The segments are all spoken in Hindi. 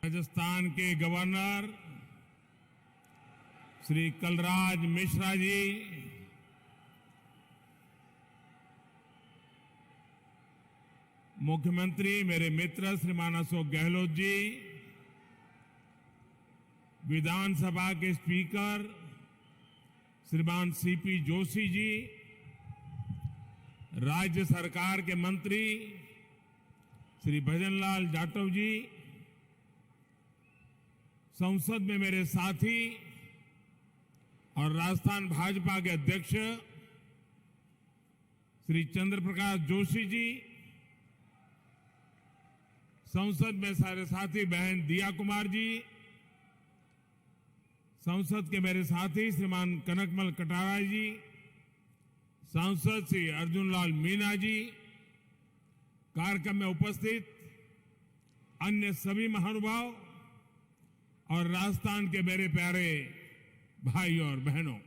राजस्थान के गवर्नर श्री कलराज मिश्रा जी, मुख्यमंत्री मेरे मित्र श्रीमान अशोक गहलोत जी, विधानसभा के स्पीकर श्रीमान सीपी जोशी जी, राज्य सरकार के मंत्री श्री भजनलाल जाटव जी, संसद में मेरे साथी और राजस्थान भाजपा के अध्यक्ष श्री चंद्र प्रकाश जोशी जी, संसद में सारे साथी बहन दिया कुमार जी, संसद के मेरे साथी श्रीमान कनकमल कटारा जी, सांसद श्री अर्जुन लाल मीणा जी, कार्यक्रम में उपस्थित अन्य सभी महानुभाव और राजस्थान के मेरे प्यारे भाई और बहनों,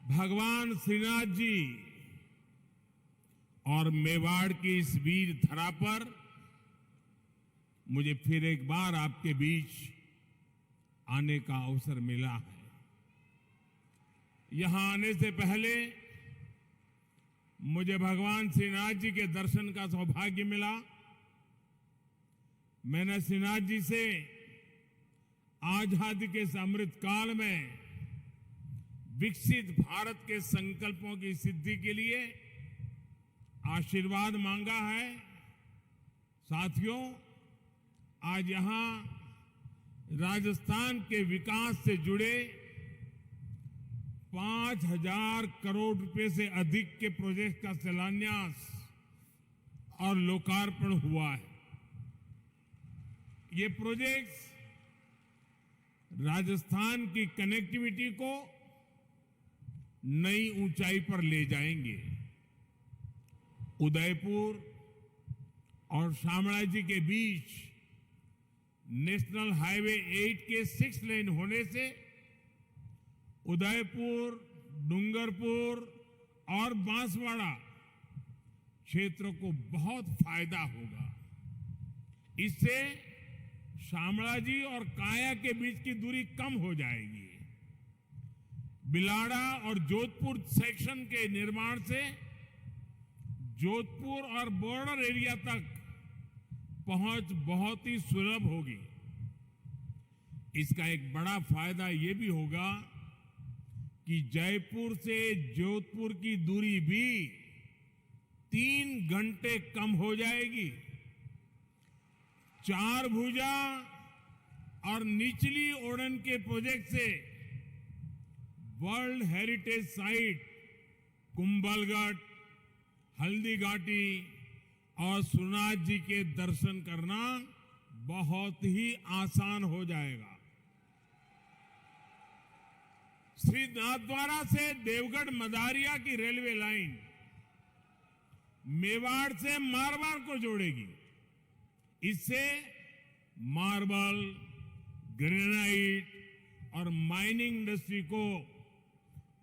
भगवान श्रीनाथ जी और मेवाड़ की इस वीर धरा पर मुझे फिर एक बार आपके बीच आने का अवसर मिला है। यहां आने से पहले मुझे भगवान श्रीनाथ जी के दर्शन का सौभाग्य मिला। मैंने श्रीनाथ जी से आजादी के इस अमृत काल में विकसित भारत के संकल्पों की सिद्धि के लिए आशीर्वाद मांगा है। साथियों, आज यहां राजस्थान के विकास से जुड़े 5,000 करोड़ रुपए से अधिक के प्रोजेक्ट का शिलान्यास और लोकार्पण हुआ है। ये प्रोजेक्ट्स राजस्थान की कनेक्टिविटी को नई ऊंचाई पर ले जाएंगे। उदयपुर और शामळाजी के बीच नेशनल हाईवे 8 के 6 लेन होने से उदयपुर, डूंगरपुर और बांसवाड़ा क्षेत्रों को बहुत फायदा होगा। इससे शामळाजी और काया के बीच की दूरी कम हो जाएगी। बिलाड़ा और जोधपुर सेक्शन के निर्माण से जोधपुर और बॉर्डर एरिया तक पहुंच बहुत ही सुलभ होगी। इसका एक बड़ा फायदा यह भी होगा कि जयपुर से जोधपुर की दूरी भी 3 घंटे कम हो जाएगी। 4 भुजा और निचली ओड़न के प्रोजेक्ट से world heritage site Kumbhalgarh, Haldi Ghati और श्रीनाथ जी के दर्शन करना बहुत ही आसान हो जाएगा। श्री नाथद्वारा से देवगढ़ मदारिया की रेलवे लाइन मेवाड़ से मारवाड़ को जोड़ेगी। इससे मार्बल, ग्रेनाइट और माइनिंग इंडस्ट्री को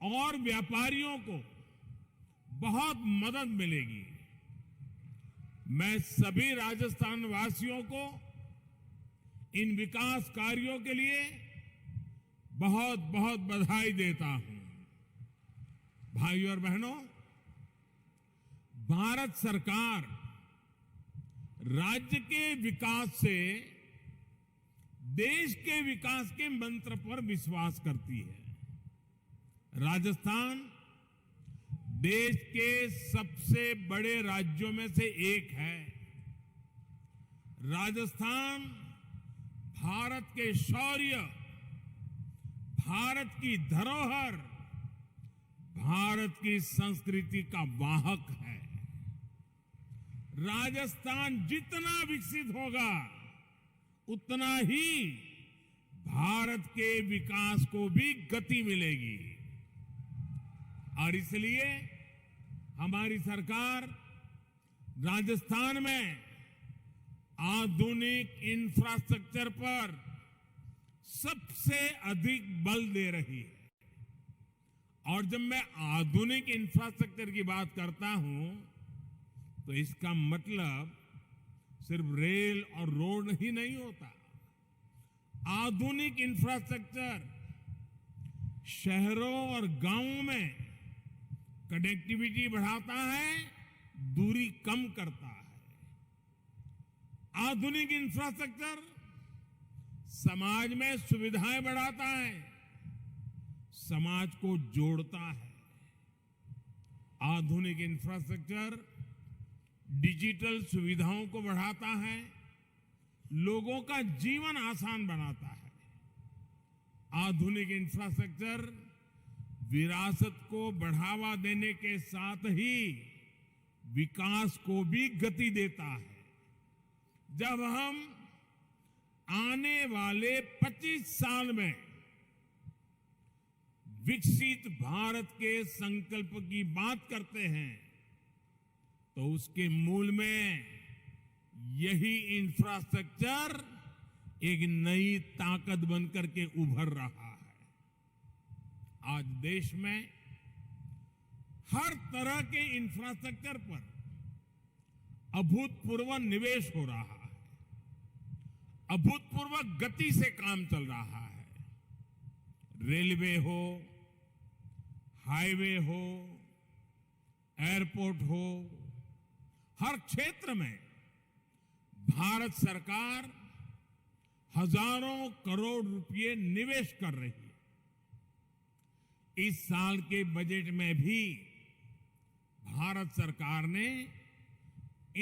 और व्यापारियों को बहुत मदद मिलेगी। मैं सभी राजस्थान वासियों को इन विकास कार्यों के लिए बहुत बहुत बधाई देता हूं। भाइयों और बहनों, भारत सरकार राज्य के विकास से देश के विकास के मंत्र पर विश्वास करती है। राजस्थान देश के सबसे बड़े राज्यों में से एक है। राजस्थान भारत के शौर्य, भारत की धरोहर, भारत की संस्कृति का वाहक है। राजस्थान जितना विकसित होगा उतना ही भारत के विकास को भी गति मिलेगी। और इसलिए हमारी सरकार राजस्थान में आधुनिक इंफ्रास्ट्रक्चर पर सबसे अधिक बल दे रही है। और जब मैं आधुनिक इंफ्रास्ट्रक्चर की बात करता हूं तो इसका मतलब सिर्फ रेल और रोड ही नहीं होता। आधुनिक इंफ्रास्ट्रक्चर शहरों और गांवों में कनेक्टिविटी बढ़ाता है, दूरी कम करता है। आधुनिक इंफ्रास्ट्रक्चर समाज में सुविधाएं बढ़ाता है, समाज को जोड़ता है। आधुनिक इंफ्रास्ट्रक्चर डिजिटल सुविधाओं को बढ़ाता है, लोगों का जीवन आसान बनाता है। आधुनिक इंफ्रास्ट्रक्चर विरासत को बढ़ावा देने के साथ ही विकास को भी गति देता है। जब हम आने वाले 25 साल में विकसित भारत के संकल्प की बात करते हैं तो उसके मूल में यही इंफ्रास्ट्रक्चर एक नई ताकत बनकर के उभर रहा है। आज देश में हर तरह के इंफ्रास्ट्रक्चर पर अभूतपूर्व निवेश हो रहा है, अभूतपूर्व गति से काम चल रहा है। रेलवे हो, हाईवे हो, एयरपोर्ट हो, हर क्षेत्र में भारत सरकार हजारों करोड़ रुपए निवेश कर रही है। इस साल के बजट में भी भारत सरकार ने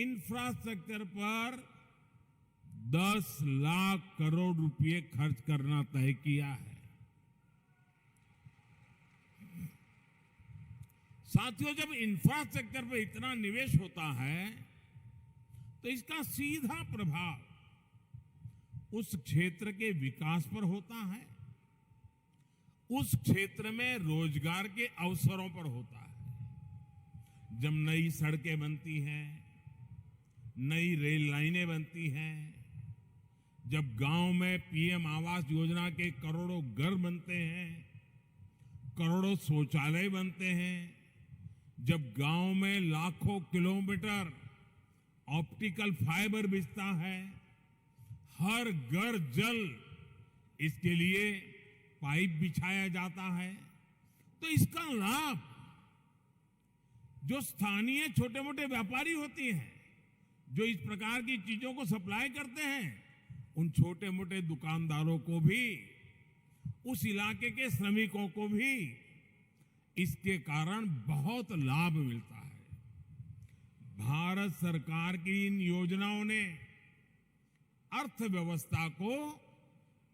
इंफ्रास्ट्रक्चर पर 10 लाख करोड़ रुपए खर्च करना तय किया है। साथियों, जब इंफ्रास्ट्रक्चर पर इतना निवेश होता है तो इसका सीधा प्रभाव उस क्षेत्र के विकास पर होता है, उस क्षेत्र में रोजगार के अवसरों पर होता है। जब नई सड़कें बनती हैं, नई रेल लाइनें बनती हैं, जब गांव में पीएम आवास योजना के करोड़ों घर बनते हैं, करोड़ों शौचालय बनते हैं, जब गांव में लाखों किलोमीटर ऑप्टिकल फाइबर बिछता है, हर घर जल इसके लिए पाइप बिछाया जाता है, तो इसका लाभ जो स्थानीय छोटे मोटे व्यापारी होते हैं, जो इस प्रकार की चीजों को सप्लाई करते हैं, उन छोटे मोटे दुकानदारों को भी, उस इलाके के श्रमिकों को भी इसके कारण बहुत लाभ मिलता है। भारत सरकार की इन योजनाओं ने अर्थव्यवस्था को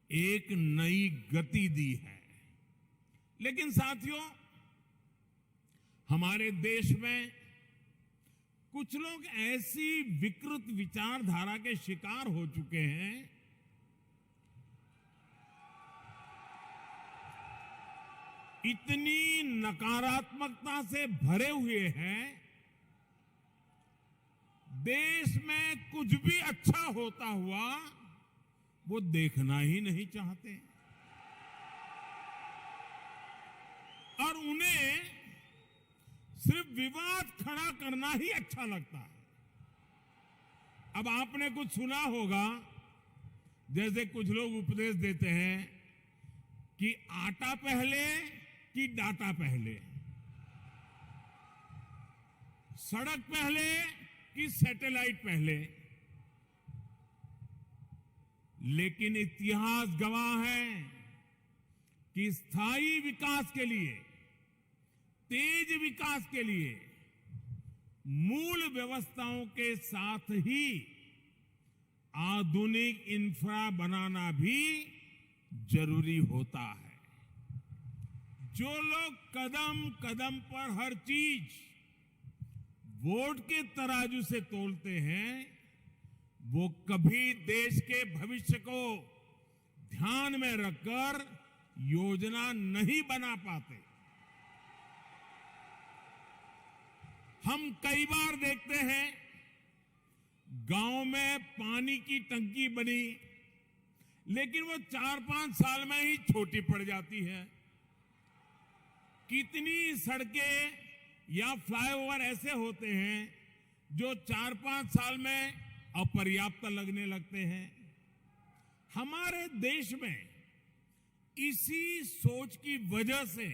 एक नई गति दी है। लेकिन साथियों, हमारे देश में कुछ लोग ऐसी विकृत विचारधारा के शिकार हो चुके हैं इतनी नकारात्मकता से भरे हुए हैं, देश में कुछ भी अच्छा होता हुआ वो देखना ही नहीं चाहते और उन्हें सिर्फ विवाद खड़ा करना ही अच्छा लगता है। अब आपने कुछ सुना होगा, जैसे कुछ लोग उपदेश देते हैं कि आटा पहले कि डाटा पहले, सड़क पहले कि सैटेलाइट पहले। लेकिन इतिहास गवाह है कि स्थायी विकास के लिए, तेज विकास के लिए मूल व्यवस्थाओं के साथ ही आधुनिक इंफ्रा बनाना भी जरूरी होता है। जो लोग कदम कदम पर हर चीज वोट के तराजू से तोलते हैं, वो कभी देश के भविष्य को ध्यान में रखकर योजना नहीं बना पाते। हम कई बार देखते हैं गांव में पानी की टंकी बनी, लेकिन वो 4-5 साल में ही छोटी पड़ जाती है। कितनी सड़कें या फ्लाईओवर ऐसे होते हैं जो 4-5 साल में अपर्याप्त लगने लगते हैं। हमारे देश में इसी सोच की वजह से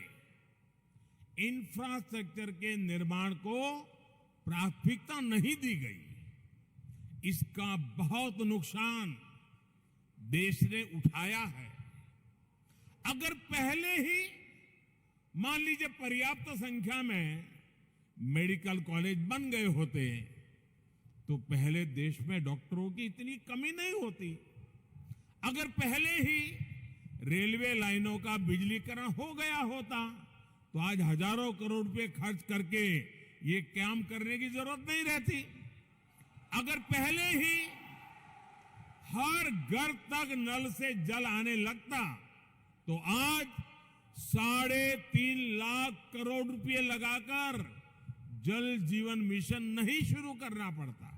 इंफ्रास्ट्रक्चर के निर्माण को प्राथमिकता नहीं दी गई। इसका बहुत नुकसान देश ने उठाया है। अगर पहले ही मान लीजिए पर्याप्त संख्या में मेडिकल कॉलेज बन गए होते तो पहले देश में डॉक्टरों की इतनी कमी नहीं होती। अगर पहले ही रेलवे लाइनों का बिजलीकरण हो गया होता तो आज हजारों करोड़ रुपए खर्च करके ये काम करने की जरूरत नहीं रहती। अगर पहले ही हर घर तक नल से जल आने लगता तो आज 3.5 लाख करोड़ रुपए लगाकर जल जीवन मिशन नहीं शुरू करना पड़ता।